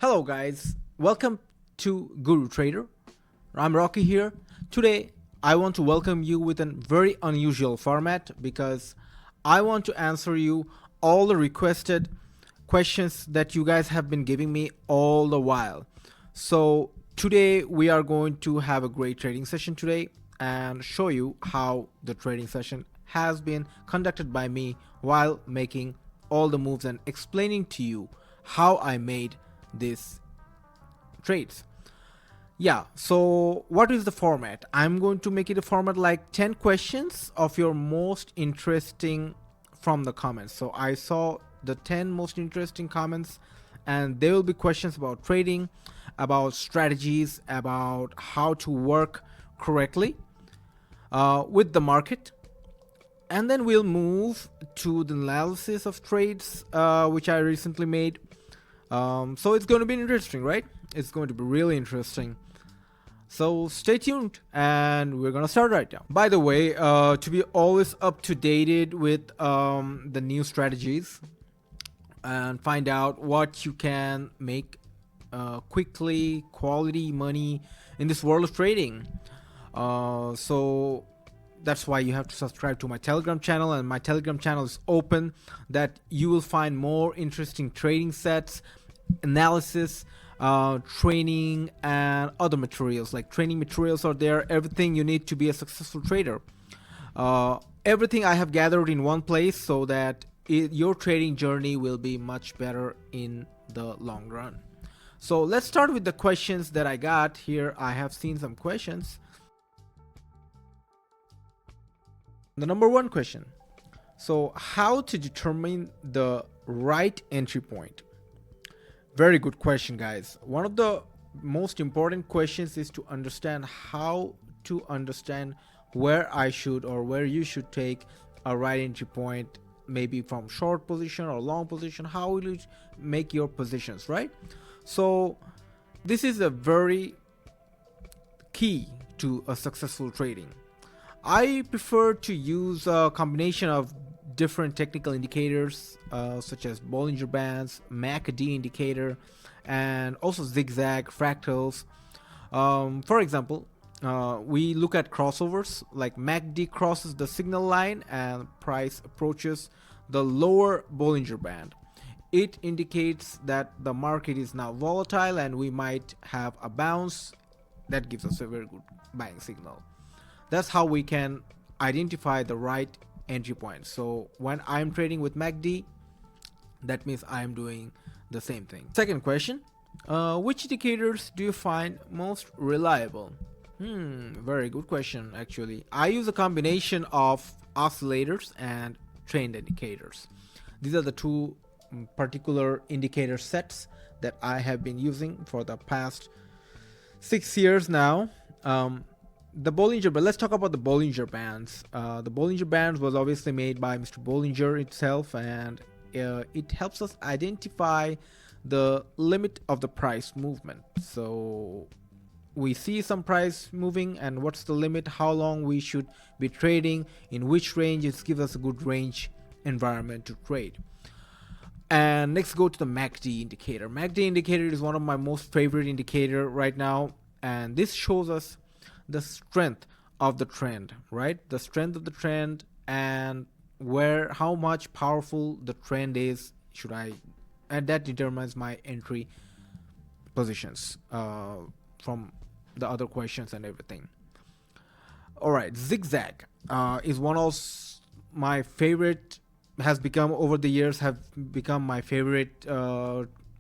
Hello guys, welcome to Guru Trader. I'm Rocky here. Today I want to welcome you with a very unusual format because I want to answer you all the requested questions that you guys have been giving me all the while. So today we are going to have a great trading session today and show you how the trading session has been conducted by me while making all the moves and explaining to you how I made these trades. Yeah, so what is the format? I'm going to make it a format like 10 questions of your most interesting from the comments. So I saw the 10 most interesting comments, and there will be questions about trading, about strategies, about how to work correctly with the market. And then we'll move to the analysis of trades, which I recently made. So it's going to be interesting, right? It's going to be really interesting. So stay tuned, and we're gonna start right now. By the way, to be always up to date with the new strategies and find out what you can make quickly, quality money in this world of trading. So that's why you have to subscribe to my Telegram channel, and my Telegram channel is open, that you will find more interesting trading sets, analysis, training, and other materials. Like training materials are there, everything you need to be a successful trader. Everything I have gathered in one place so that your trading journey will be much better in the long run. So let's start with the questions that I got here. I have seen some questions. The number one question: so how to determine the right entry point? Very good question, guys. One of the most important questions is to understand how to understand where I should or where you should take a right entry point, maybe from short position or long position. How will you make your positions, right? So this is a very key to a successful trading. I prefer to use a combination of different technical indicators, such as Bollinger Bands, MACD indicator, and also zigzag, fractals. For example, we look at crossovers, like MACD crosses the signal line and price approaches the lower Bollinger Band. It indicates that the market is now volatile and we might have a bounce. That gives us a very good buying signal. That's how we can identify the right entry point. So when I'm trading with MACD, that means I'm doing the same thing. Second question: which indicators do you find most reliable? Very good question, actually. I use a combination of oscillators and trend indicators. These are the two particular indicator sets that I have been using for the past 6 years now. The Bollinger, but let's talk about the Bollinger Bands. The Bollinger Bands was obviously made by Mr. Bollinger itself, and it helps us identify the limit of the price movement. So we see some price moving, and what's the limit, how long we should be trading, in which range. It gives us a good range environment to trade. And next, go to the MACD indicator. MACD indicator is one of my most favorite indicator right now, and this shows us the strength of the trend, right? The strength of the trend, and how much powerful the trend is, and that determines my entry positions from the other questions and everything. All right, zigzag is one of my favorite, has become over the years, have become my favorite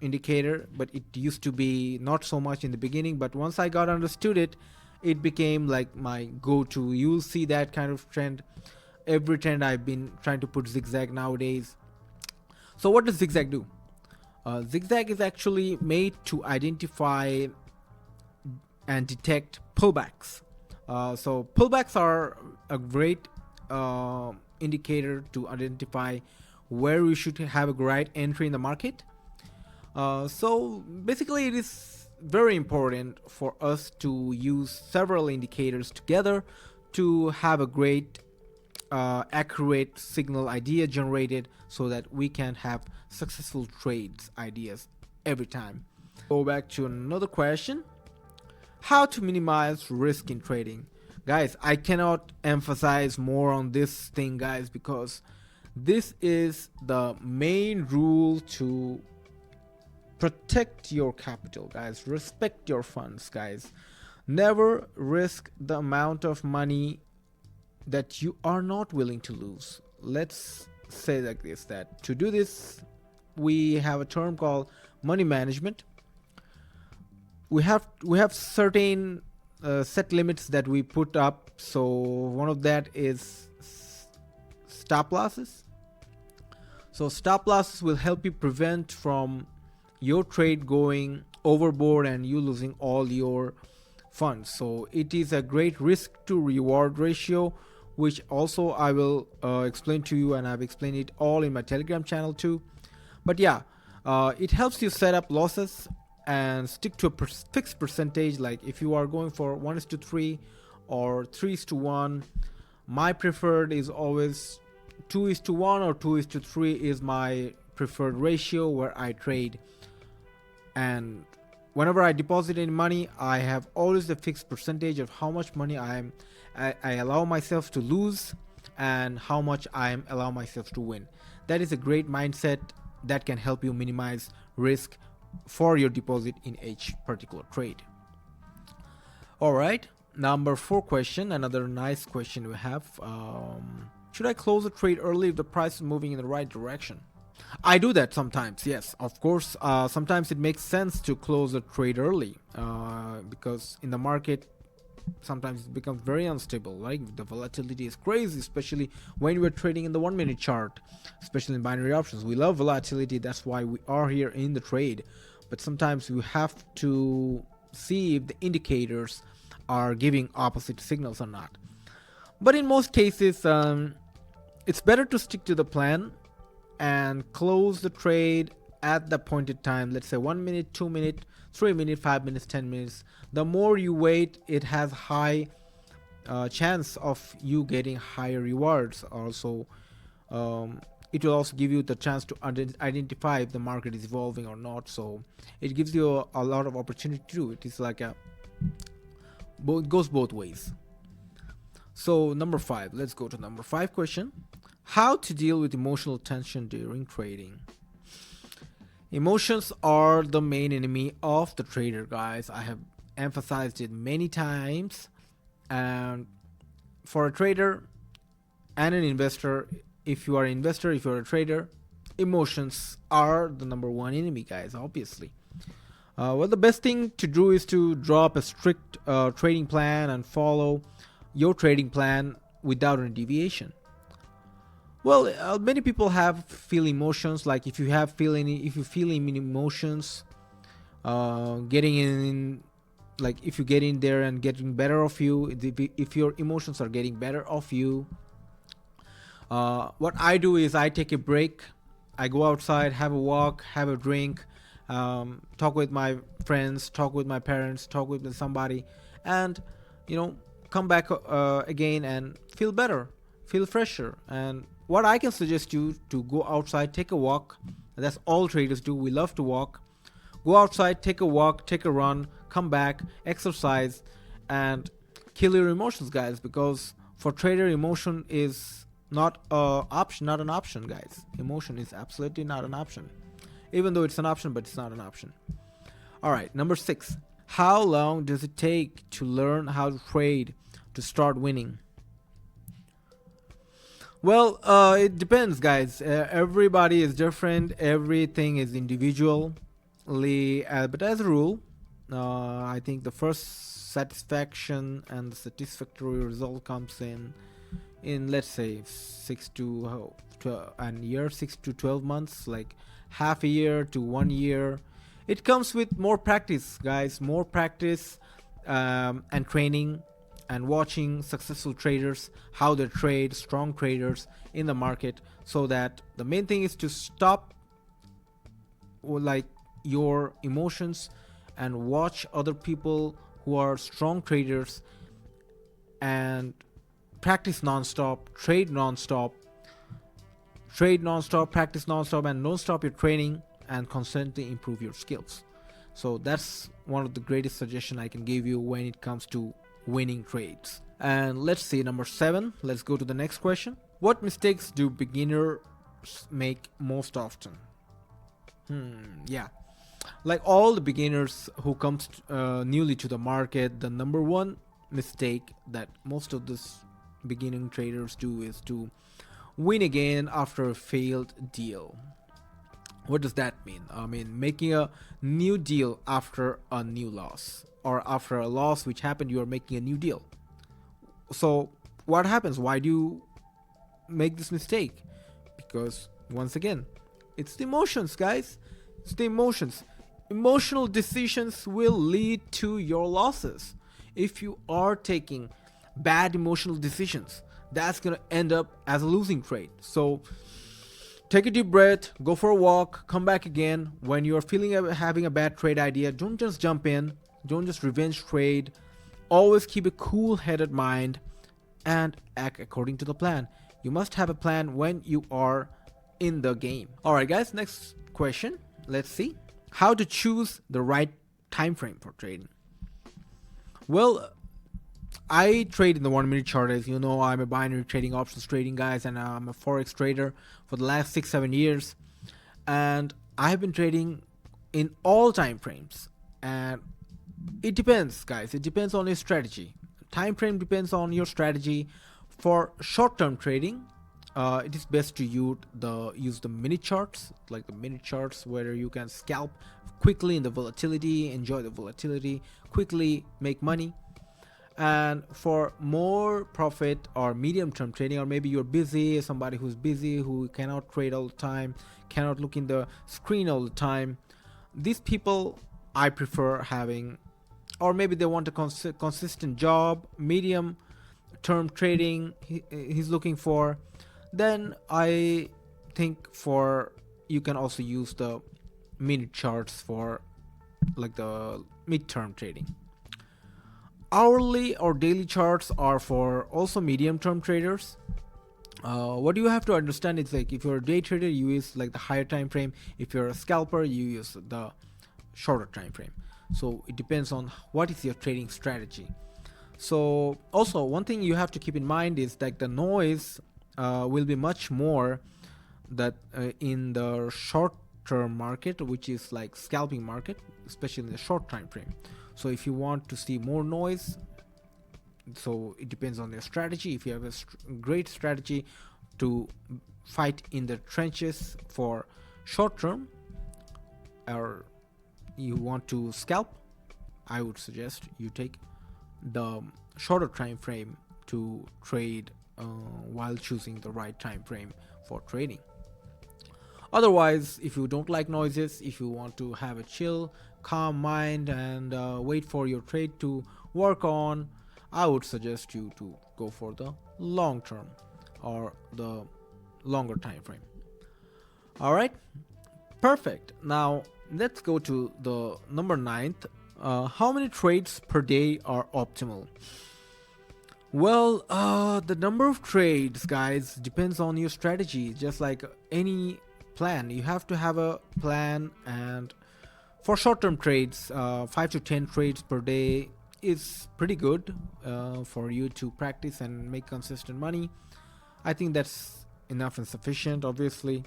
indicator, but it used to be not so much in the beginning, but once I got understood it, it became like my go-to. You'll see that kind of trend. Every trend I've been trying to put zigzag nowadays. So what does zigzag do? Zigzag is actually made to identify and detect pullbacks. So pullbacks are a great indicator to identify where we should have a right entry in the market. So basically it is very important for us to use several indicators together to have a great accurate signal idea generated, so that we can have successful trades ideas every time. Go back to another question. How to minimize risk in trading. Guys, I cannot emphasize more on this thing, guys, because this is the main rule to protect your capital, guys. Respect your funds, guys. Never risk the amount of money that you are not willing to lose. Let's say like this, that to do this, we have a term called money management. We have certain set limits that we put up. So one of that is stop losses. So stop losses will help you prevent from your trade going overboard and you losing all your funds. So it is a great risk to reward ratio, which also I will explain to you, and I've explained it all in my Telegram channel too. But yeah, it helps you set up losses and stick to a fixed percentage. Like if you are going for 1:3 or 3:1, my preferred is always 2:1 or 2:3 is my preferred ratio where I trade. And whenever I deposit any money, I have always a fixed percentage of how much money I allow myself to lose and how much I allow myself to win. That is a great mindset that can help you minimize risk for your deposit in each particular trade. All right, number 4 question, another nice question we have. Should I close a trade early if the price is moving in the right direction? I do that sometimes, yes, of course. Sometimes it makes sense to close a trade early because in the market sometimes it becomes very unstable. Like the volatility is crazy, especially when we're trading in the 1-minute chart, especially in binary options. We love volatility, that's why we are here in the trade. But sometimes you have to see if the indicators are giving opposite signals or not. But in most cases, it's better to stick to the plan and close the trade at the appointed time. Let's say 1 minute, 2 minute, 3 minute, 5 minutes, 10 minutes. The more you wait, it has high chance of you getting higher rewards. Also, it will also give you the chance to identify if the market is evolving or not. So it gives you a lot of opportunity to do it. It's like it goes both ways. So number 5, let's go to number 5 question. How to deal with emotional tension during trading. Emotions are the main enemy of the trader, guys. I have emphasized it many times. And for a trader and an investor, if you are an investor, if you're a trader, emotions are the number 1 enemy, guys, obviously. Well, the best thing to do is to draw up a strict trading plan and follow your trading plan without any deviation. Well, many people feel emotions. Like if you feel emotions, getting in, like if you get in there and getting better of you, if your emotions are getting better of you, what I do is I take a break. I go outside, have a walk, have a drink, talk with my friends, talk with my parents, talk with somebody, and come back again and feel better, feel fresher. And what I can suggest you to go outside, take a walk. That's all traders do. We love to walk. Go outside, take a walk, take a run, come back, exercise, and kill your emotions, guys. Because for trader, emotion is not an option, guys. Emotion is absolutely not an option. Even though it's an option, but it's not an option. All right, number 6. How long does it take to learn how to trade to start winning? Well, it depends, guys. Everybody is different. Everything is individually. But as a rule, I think the first satisfaction and the satisfactory result comes in let's say 6 to 12 months, like half a year to 1 year. It comes with more practice, guys. More practice and training, and watching successful traders, how they trade, strong traders in the market. So that the main thing is to stop like your emotions and watch other people who are strong traders and practice non-stop, trade non-stop, practice non-stop, and don't stop your training and constantly improve your skills. So that's one of the greatest suggestion I can give you when it comes to winning trades. And let's see, number 7. Let's go to the next question. What mistakes do beginners make most often? Yeah, like all the beginners who comes newly to the market, the number one mistake that most of this beginning traders do is to win again after a failed deal. What does that mean? I mean, making a new deal after a new loss, or after a loss which happened, you are making a new deal. So what happens? Why do you make this mistake? Because once again, it's the emotions, guys. It's the emotions. Emotional decisions will lead to your losses. If you are taking bad emotional decisions, that's gonna end up as a losing trade. So take a deep breath, go for a walk, come back again. When you're feeling having a bad trade idea, don't just jump in, don't just revenge trade. Always keep a cool-headed mind and act according to the plan. You must have a plan when you are in the game. All right, guys, next question. Let's see how to choose the right time frame for trading. Well, I trade in the 1 minute chart. As you know, I'm a binary trading, options trading, guys, and I'm a forex trader for the last 6-7 years, and I have been trading in all time frames. And it depends, guys. It depends on your strategy. Time frame depends on your strategy. For short-term trading, it is best to use the minute charts, like the minute charts, where you can scalp quickly in the volatility, enjoy the volatility, quickly make money. And for more profit or medium-term trading, or maybe you're busy, somebody who's busy, who cannot trade all the time, cannot look in the screen all the time, these people I prefer having, or maybe they want a consistent job, medium term trading he's looking for, then I think for you can also use the minute charts for like the mid-term trading. Hourly or daily charts are for also medium term traders. What you have to understand is, like, if you're a day trader, you use like the higher time frame. If you're a scalper, you use the shorter time frame. So it depends on what is your trading strategy. So also one thing you have to keep in mind is that the noise will be much more that in the short term market, which is like scalping market, especially in the short time frame. So if you want to see more noise, so it depends on your strategy. If you have a great strategy to fight in the trenches for short term, or you want to scalp, I would suggest you take the shorter time frame to trade while choosing the right time frame for trading. Otherwise, if you don't like noises, if you want to have a chill, calm mind and wait for your trade to work on, I would suggest you to go for the long term or the longer time frame. All right, perfect. Now let's go to the number 9th. How many trades per day are optimal? Well, the number of trades, guys, depends on your strategy. Just like any plan, you have to have a plan. And for short-term trades, 5 to 10 trades per day is pretty good for you to practice and make consistent money. I think that's enough and sufficient, obviously.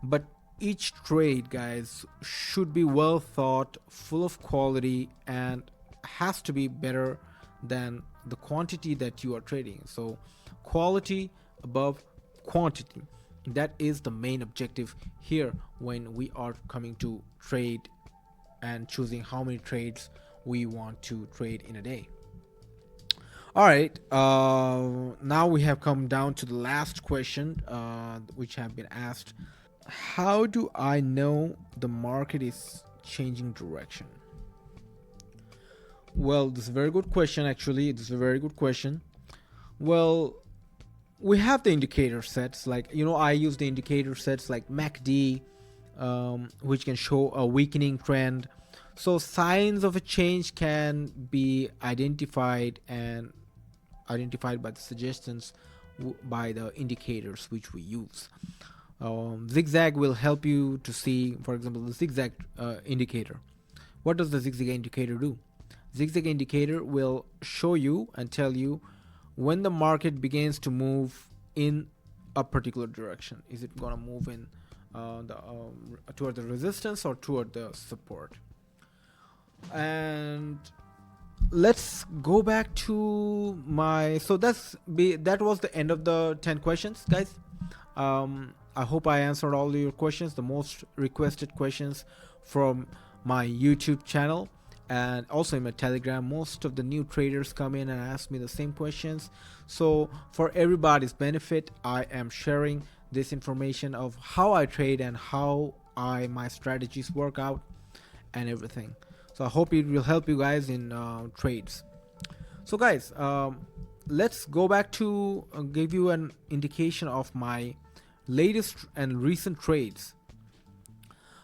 But each trade, guys, should be well thought, full of quality, and has to be better than the quantity that you are trading. So quality above quantity, that is the main objective here when we are coming to trade and choosing how many trades we want to trade in a day. All right, now we have come down to the last question which have been asked. How do I know the market is changing direction? Well, this is a very good question. Actually, this is a very good question. Well, we have the indicator sets, like, I use the indicator sets like MACD, which can show a weakening trend. So signs of a change can be identified by the suggestions by the indicators which we use. Zigzag will help you to see, for example, the zigzag indicator, What does the zigzag indicator do? Zigzag indicator will show you and tell you when the market begins to move in a particular direction. Is it going to move in toward the resistance or toward the support? And let's go back to my, so that was the end of the 10 questions, guys. I hope I answered all your questions, the most requested questions from my YouTube channel and also in my Telegram. Most of the new traders come in and ask me the same questions. So for everybody's benefit, I am sharing this information of how I trade and how my strategies work out and everything. So I hope it will help you guys in trades. So guys, let's go back to give you an indication of my latest and recent trades.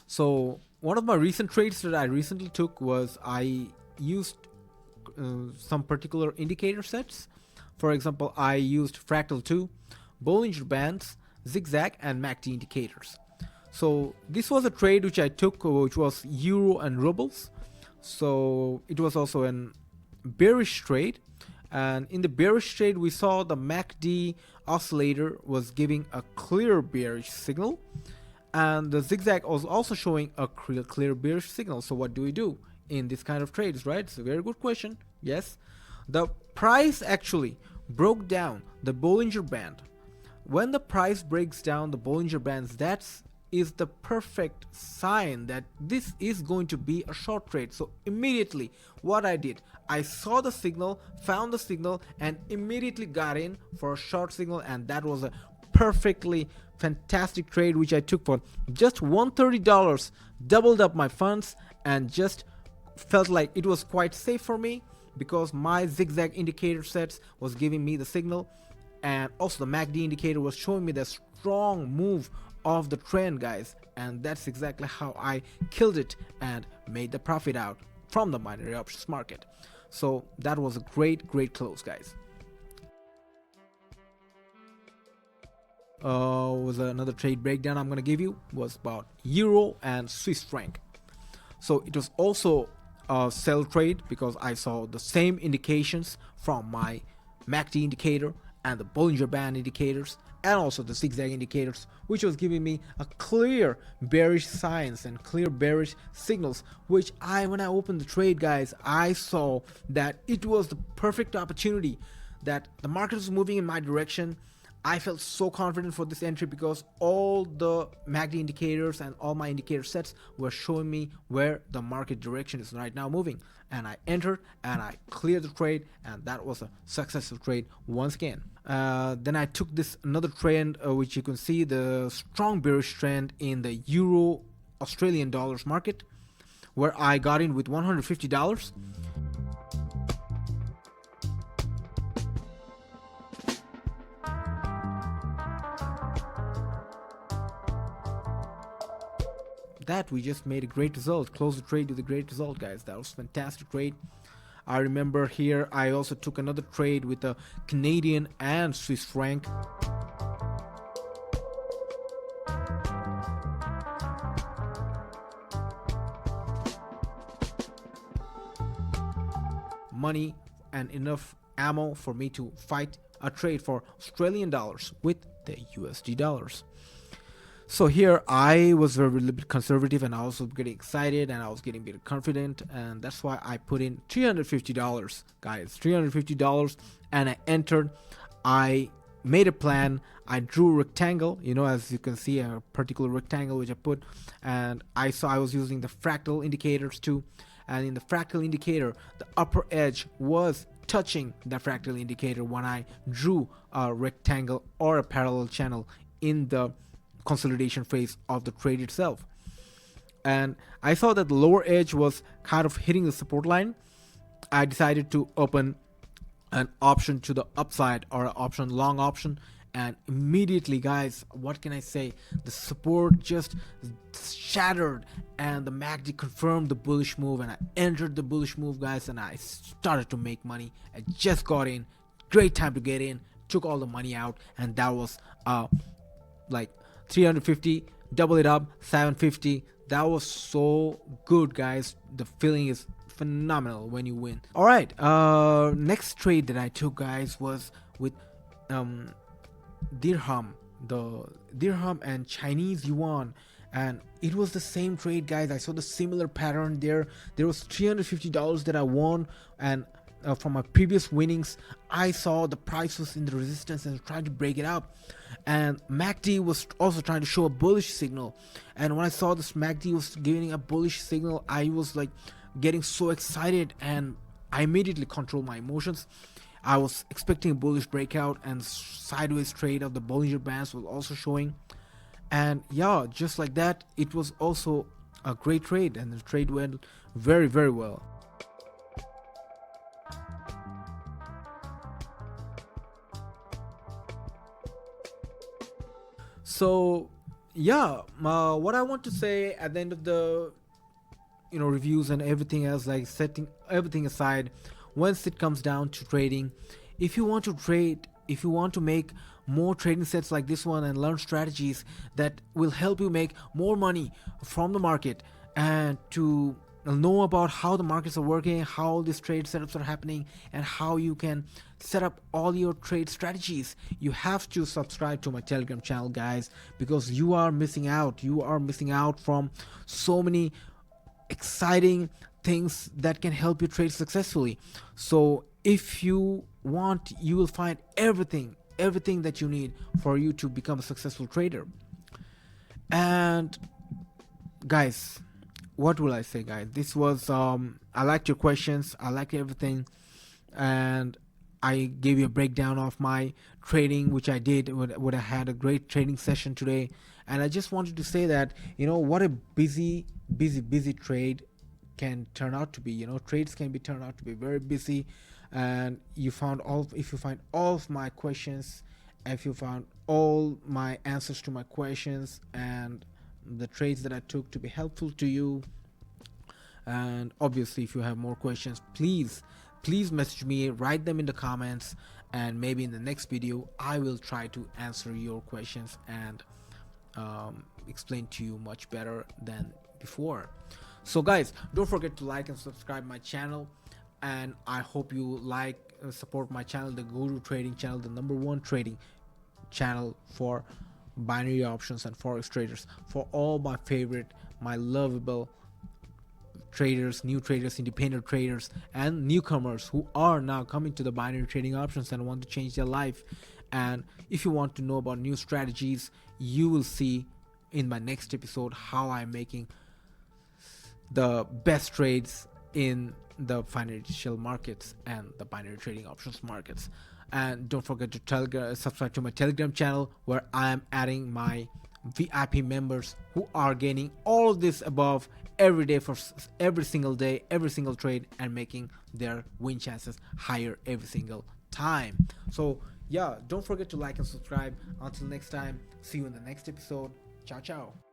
So one of my recent trades that I recently took was I used some particular indicator sets. For example, I used Fractal 2, Bollinger Bands, Zigzag, and MACD indicators. So this was a trade which I took, which was Euro and Rubles. So it was also an bearish trade, and in the bearish trade we saw the MACD oscillator was giving a clear bearish signal, and the zigzag was also showing a clear bearish signal. So what do we do in this kind of trades, right? It's a very good question. Yes, the price actually broke down the Bollinger Band. When the price breaks down the Bollinger Bands, that's is the perfect sign that this is going to be a short trade. So immediately what I did, I saw the signal, found the signal, and immediately got in for a short signal, and that was a perfectly fantastic trade which I took for just $130, doubled up my funds, and just felt like it was quite safe for me because my zigzag indicator sets was giving me the signal, and also the MACD indicator was showing me the strong move of the trend, guys, and that's exactly how I killed it and made the profit out from the binary options market. So that was a great close, guys. Was another trade breakdown I'm gonna give you was about Euro and Swiss franc. So it was also a sell trade because I saw the same indications from my MACD indicator and the Bollinger Band indicators and also the zigzag indicators, which was giving me a clear bearish signs and clear bearish signals, which when I opened the trade, guys, I saw that it was the perfect opportunity, that the market was moving in my direction. I felt so confident for this entry because all the MACD indicators and all my indicator sets were showing me where the market direction is right now moving, and I entered and I cleared the trade, and that was a successful trade once again. Then I took this another trend, which you can see the strong bearish trend in the Euro Australian dollars market, where I got in with $150. That we just made a great result, closed the trade with a great result, guys. That was fantastic trade. I remember here I also took another trade with a Canadian and Swiss franc. Money and enough ammo for me to fight a trade for Australian dollars with the USD dollars. So here I was a little bit conservative, and I was getting excited and I was getting a bit confident, and that's why I put in $350, guys, $350, and I entered. I made a plan. I drew a rectangle, as you can see, a particular rectangle which I put, and I saw I was using the fractal indicators too, and in the fractal indicator the upper edge was touching the fractal indicator when I drew a rectangle or a parallel channel in the consolidation phase of the trade itself. And I saw that the lower edge was kind of hitting the support line. I decided to open an option to the upside, or an option, long option, and immediately, guys, what can I say, the support just shattered and the MACD confirmed the bullish move, and I entered the bullish move, guys, and I started to make money. I just got in, great time to get in, took all the money out, and that was like 350, double it up, 750, That was so good, guys. The feeling is phenomenal when you win. All right, next trade that I took, guys, was with um dirham, the dirham and Chinese yuan, and it was the same trade, guys. I saw the similar pattern there. There was $350 that I won, and from my previous winnings, I saw the price was in the resistance and trying to break it up, and MACD was also trying to show a bullish signal. And when I saw this MACD was giving a bullish signal, I was like getting so excited, and I immediately controlled my emotions. I was expecting a bullish breakout, and sideways trade of the Bollinger Bands was also showing. And yeah, just like that, it was also a great trade, and the trade went very, very well. So yeah, what I want to say at the end of the reviews and everything else, like setting everything aside, once it comes down to trading, if you want to trade, if you want to make more trading sets like this one and learn strategies that will help you make more money from the market, and to know about how the markets are working, how these trade setups are happening, and how you can set up all your trade strategies, you have to subscribe to my Telegram channel, guys, because you are missing out. You are missing out from so many exciting things that can help you trade successfully. So if you want, you will find everything that you need for you to become a successful trader. And guys, what will I say, guys? This was I liked your questions, I liked everything, and I gave you a breakdown of my trading, which I did when I had a great trading session today. And I just wanted to say that, what a busy trade can turn out to be. Trades can be turned out to be very busy. And if you find all of my questions, if you found all my answers to my questions and the trades that I took to be helpful to you, and obviously if you have more questions, please message me, write them in the comments, and maybe in the next video I will try to answer your questions and explain to you much better than before. So guys, don't forget to like and subscribe my channel, and I hope you support my channel, the Guru Trading channel, the #1 trading channel for binary options and forex traders, for all my favorite, my lovable traders, new traders, independent traders, and newcomers who are now coming to the binary trading options and want to change their life. And if you want to know about new strategies, you will see in my next episode how I'm making the best trades in the financial markets and the binary trading options markets. And don't forget to subscribe to my Telegram channel, where I am adding my VIP members who are gaining all of this above every day, for every single day, every single trade, and making their win chances higher every single time. So yeah, don't forget to like and subscribe. Until next time, see you in the next episode. Ciao ciao.